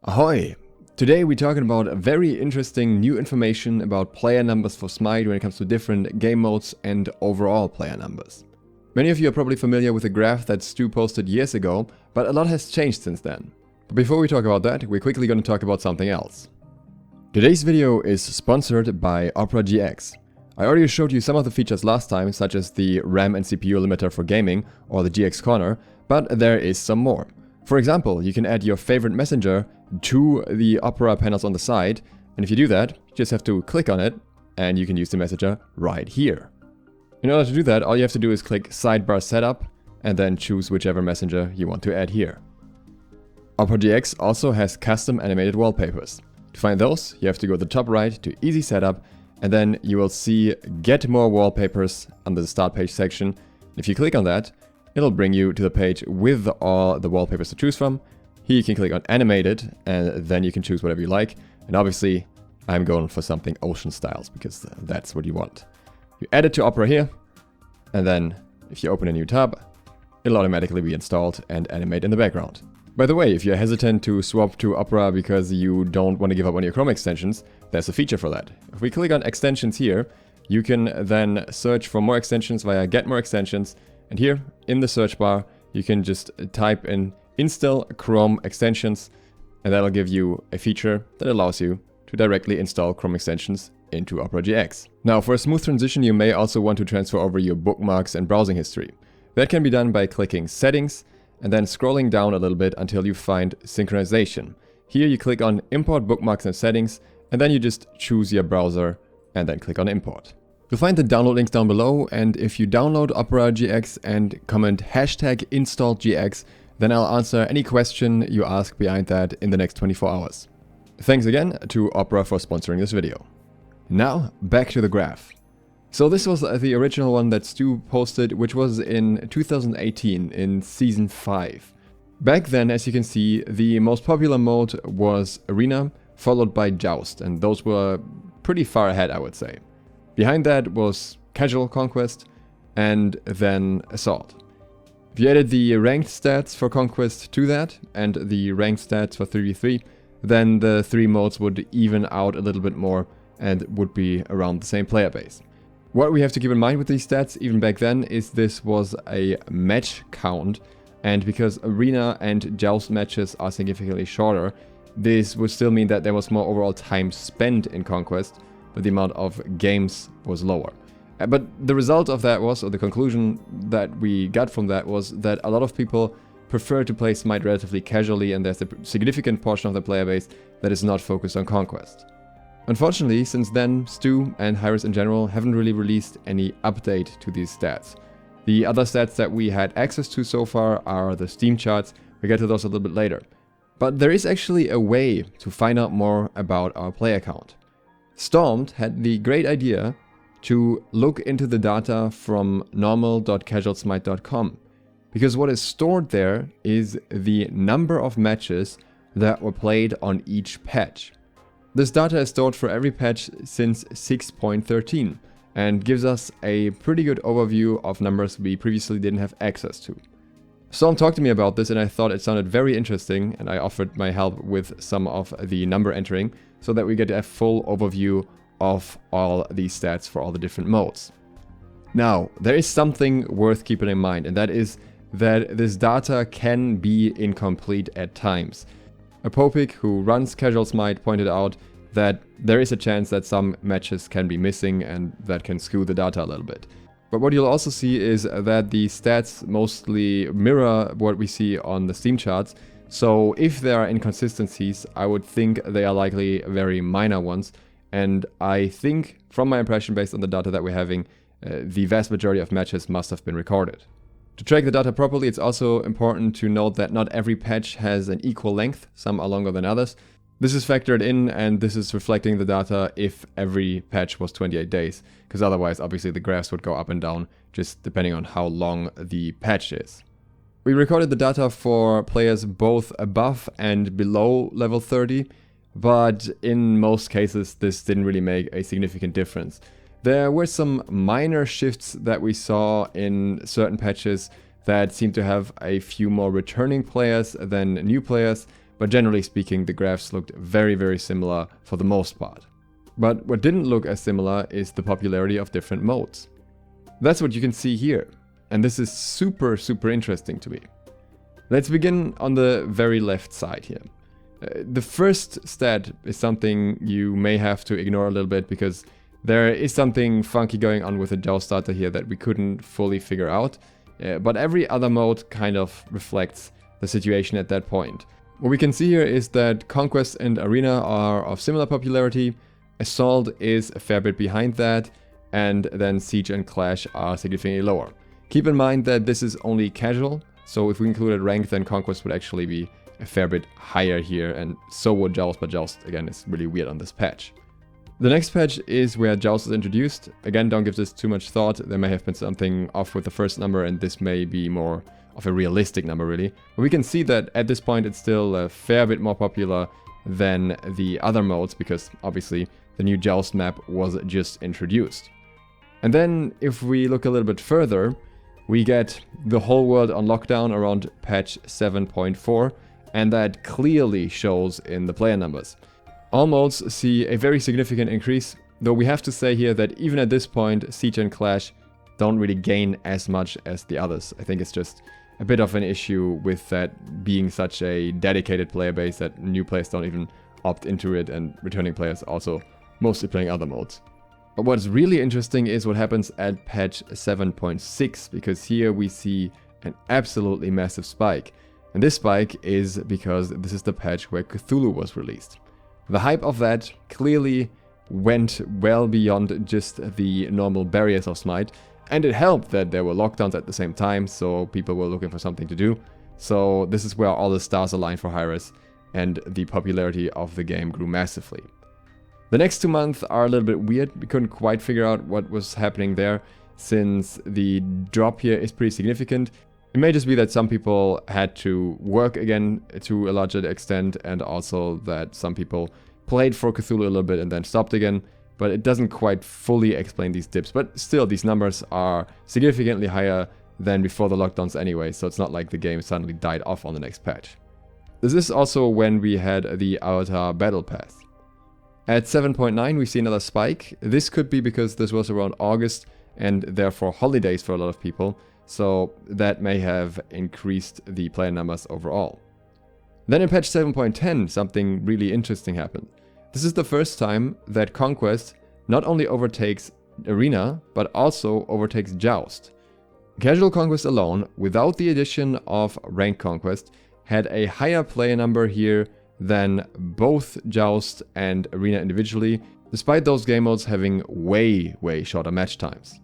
Ahoy! Today we're talking about very interesting new information about player numbers for Smite when it comes to different game modes and overall player numbers. Many of you are probably familiar with a graph that Stu posted years ago, but a lot has changed since then. But before we talk about that, we're quickly going to talk about something else. Today's video is sponsored by Opera GX. I already showed you some of the features last time, such as the RAM and CPU limiter for gaming or the GX corner, but there is some more. For example, you can add your favorite messenger to the Opera panels on the side, and if you do that, you just have to click on it and you can use the messenger right here. In order to do that, all you have to do is click Sidebar Setup and then choose whichever messenger you want to add here. Opera GX also has custom animated wallpapers. To find those, you have to go to the top right to Easy Setup, and then you will see Get More Wallpapers under the Start Page section. If you click on that, it'll bring you to the page with all the wallpapers to choose from. Here you can click on Animated, and then you can choose whatever you like. And obviously, I'm going for something ocean styles, because that's what you want. You add it to Opera here, and then if you open a new tab, it'll automatically be installed and animate in the background. By the way, if you're hesitant to swap to Opera because you don't want to give up on your Chrome extensions, there's a feature for that. If we click on Extensions here, you can then search for more extensions via Get More Extensions, and here in the search bar, you can just type in Install Chrome Extensions, and that'll give you a feature that allows you to directly install Chrome extensions into Opera GX. Now, for a smooth transition, you may also want to transfer over your bookmarks and browsing history. That can be done by clicking Settings and then scrolling down a little bit until you find Synchronization. Here you click on Import Bookmarks and Settings, and then you just choose your browser and then click on Import. You'll find the download links down below, and if you download Opera GX and comment #installGX, then I'll answer any question you ask behind that in the next 24 hours. Thanks again to Opera for sponsoring this video. Now, back to the graph. So this was the original one that Stu posted, which was in 2018 in Season 5. Back then, as you can see, the most popular mode was Arena, followed by Joust, and those were pretty far ahead, I would say. Behind that was Casual Conquest, and then Assault. If you added the ranked stats for Conquest to that, and the ranked stats for 3v3, then the three modes would even out a little bit more and would be around the same player base. What we have to keep in mind with these stats, even back then, is this was a match count, and because Arena and Joust matches are significantly shorter, this would still mean that there was more overall time spent in Conquest, but the amount of games was lower. But the result of that was, or the conclusion that we got from that was that a lot of people prefer to play Smite relatively casually, and there's a significant portion of the player base that is not focused on Conquest. Unfortunately, since then, Stu and HiRez in general haven't really released any update to these stats. The other stats that we had access to so far are the Steam charts. We'll get to those a little bit later. But there is actually a way to find out more about our player count. Stormed had the great idea to look into the data from normal.casualsmite.com, because what is stored there is the number of matches that were played on each patch. This data is stored for every patch since 6.13 and gives us a pretty good overview of numbers we previously didn't have access to. Storm talked to me about this and I thought it sounded very interesting, and I offered my help with some of the number entering so that we get a full overview of all these stats for all the different modes. Now, there is something worth keeping in mind, and that is that this data can be incomplete at times. Apopic, who runs Casual Smite, pointed out that there is a chance that some matches can be missing and that can skew the data a little bit. But what you'll also see is that the stats mostly mirror what we see on the Steam charts, so if there are inconsistencies, I would think they are likely very minor ones, and I think, from my impression based on the data that we're having, the vast majority of matches must have been recorded. To track the data properly, it's also important to note that not every patch has an equal length, some are longer than others. This is factored in, and this is reflecting the data if every patch was 28 days, because otherwise obviously the graphs would go up and down just depending on how long the patch is. We recorded the data for players both above and below level 30, but in most cases this didn't really make a significant difference. There were some minor shifts that we saw in certain patches that seemed to have a few more returning players than new players, but generally speaking the graphs looked very similar for the most part. But what didn't look as similar is the popularity of different modes. That's what you can see here, and this is super interesting to me. Let's begin on the very left side here. The first stat is something you may have to ignore a little bit because there is something funky going on with the Joust data here that we couldn't fully figure out, but every other mode kind of reflects the situation at that point. What we can see here is that Conquest and Arena are of similar popularity, Assault is a fair bit behind that, and then Siege and Clash are significantly lower. Keep in mind that this is only casual, so if we included Ranked, then Conquest would actually be a fair bit higher here, and so would Joust, but Joust again is really weird on this patch. The next patch is where Joust is introduced. Again, don't give this too much thought, there may have been something off with the first number and this may be more of a realistic number really. But we can see that at this point it's still a fair bit more popular than the other modes because obviously the new Joust map was just introduced. And then if we look a little bit further, we get the whole world on lockdown around patch 7.4. And that clearly shows in the player numbers. All modes see a very significant increase, though we have to say here that even at this point, Siege and Clash don't really gain as much as the others. I think it's just a bit of an issue with that being such a dedicated player base that new players don't even opt into it and returning players also mostly playing other modes. But what's really interesting is what happens at patch 7.6, because here we see an absolutely massive spike. And this spike is because this is the patch where Cthulhu was released. The hype of that clearly went well beyond just the normal barriers of Smite, and it helped that there were lockdowns at the same time, so people were looking for something to do. So this is where all the stars aligned for HiRez, and the popularity of the game grew massively. The next 2 months are a little bit weird. We couldn't quite figure out what was happening there, since the drop here is pretty significant. It may just be that some people had to work again to a larger extent, and also that some people played for Cthulhu a little bit and then stopped again, but it doesn't quite fully explain these dips. But still, these numbers are significantly higher than before the lockdowns anyway, so it's not like the game suddenly died off on the next patch. This is also when we had the Avatar Battle Pass. At 7.9 we see another spike. This could be because this was around August and therefore holidays for a lot of people, so that may have increased the player numbers overall. Then in patch 7.10 something really interesting happened. This is the first time that Conquest not only overtakes Arena, but also overtakes Joust. Casual Conquest alone, without the addition of Ranked Conquest, had a higher player number here than both Joust and Arena individually, despite those game modes having way shorter match times.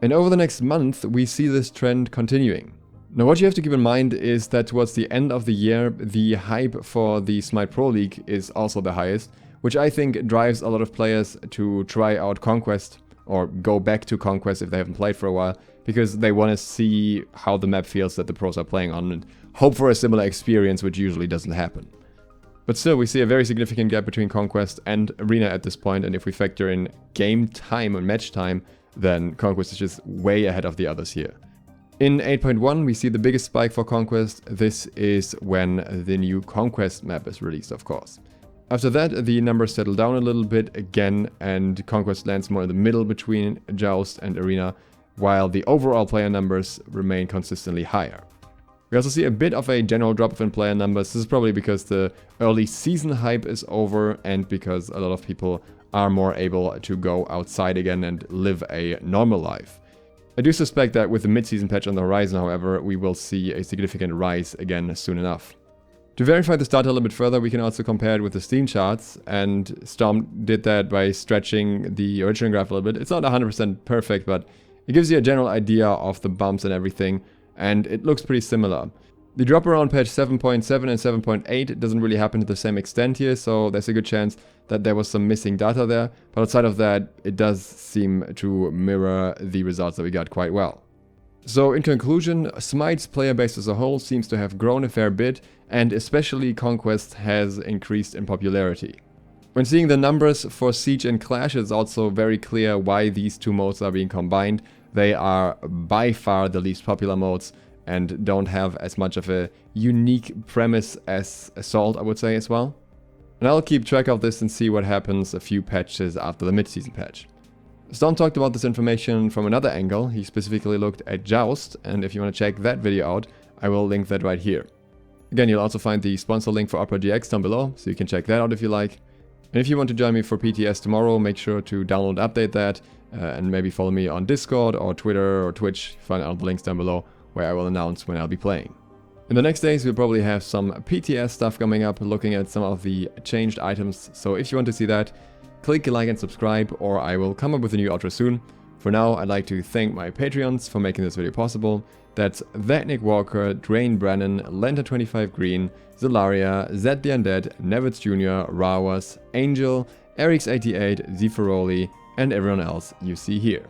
And over the next month, we see this trend continuing. Now what you have to keep in mind is that towards the end of the year, the hype for the Smite Pro League is also the highest, which I think drives a lot of players to try out Conquest, or go back to Conquest if they haven't played for a while, because they want to see how the map feels that the pros are playing on and hope for a similar experience, which usually doesn't happen. But still, we see a very significant gap between Conquest and Arena at this point, and if we factor in game time and match time, then Conquest is just way ahead of the others here. In 8.1 we see the biggest spike for Conquest. This is when the new Conquest map is released, of course. After that the numbers settle down a little bit again, and Conquest lands more in the middle between Joust and Arena, while the overall player numbers remain consistently higher. We also see a bit of a general drop in player numbers. This is probably because the early season hype is over and because a lot of people are more able to go outside again and live a normal life. I do suspect that with the mid-season patch on the horizon, however, we will see a significant rise again soon enough. To verify this data a little bit further, we can also compare it with the Steam charts, and Storm did that by stretching the original graph a little bit. It's not 100% perfect, but it gives you a general idea of the bumps and everything, and it looks pretty similar. The drop around patch 7.7 and 7.8 doesn't really happen to the same extent here, so there's a good chance that there was some missing data there, but outside of that, it does seem to mirror the results that we got quite well. So in conclusion, Smite's player base as a whole seems to have grown a fair bit, and especially Conquest has increased in popularity. When seeing the numbers for Siege and Clash, it's also very clear why these two modes are being combined. They are by far the least popular modes, and don't have as much of a unique premise as Assault, I would say, as well. And I'll keep track of this and see what happens a few patches after the mid-season patch. Storm talked about this information from another angle. He specifically looked at Joust, and if you want to check that video out, I will link that right here. Again, you'll also find the sponsor link for Opera GX down below, so you can check that out if you like. And if you want to join me for PTS tomorrow, make sure to download and update that, and maybe follow me on Discord or Twitter or Twitch. Find out the links down below where I will announce when I'll be playing. In the next days, we'll probably have some PTS stuff coming up, looking at some of the changed items. So if you want to see that, click like and subscribe, or I will come up with a new outro soon. For now, I'd like to thank my Patreons for making this video possible. That's That Nick Walker, Drain Brennan, Lenta25 Green, Zolaria, Zed the Undead, Nevitz Jr., Rawas, Angel, Erix88, Zifaroli, and everyone else you see here.